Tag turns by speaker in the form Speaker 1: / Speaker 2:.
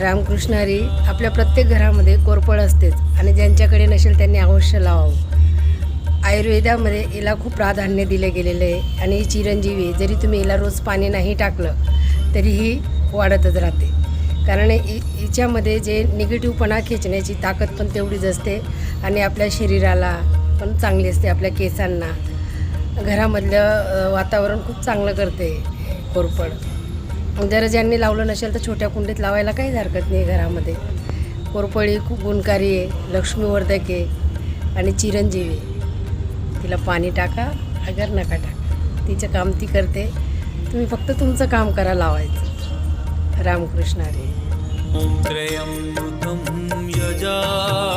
Speaker 1: रामकृष्ण हरी. आपल्या प्रत्येक घरामध्ये कोरफड असतेच आणि ज्यांच्याकडे नसेल त्यांनी अवश्य लावावं. आयुर्वेदामध्ये याला खूप प्राधान्य दिले गेलेलं आहे आणि ही चिरंजीवी आहे. जरी तुम्ही याला रोज पाणी नाही टाकलं तरीही वाढतच राहते. कारण हिच्यामध्ये जे निगेटिव्हपणा खेचण्याची ताकद पण तेवढीच असते आणि आपल्या शरीराला पण चांगली असते. आपल्या केसांना, घरामधलं वातावरण खूप चांगलं करते कोरफड. जर ज्यांनी लावलं नसेल तर छोट्या कुंडीत लावायला काहीच हरकत नाही. घरामध्ये कोरफड ही खूप गुणकारी आहे, लक्ष्मीवर्धक आहे आणि चिरंजीवी आहे. तिला पाणी टाका अगर नका टाका, तिचं काम ती करते. तुम्ही फक्त तुमचं काम करा, लावायचं. रामकृष्ण हरी.
Speaker 2: ॐ त्र्यम्बकं यजामहे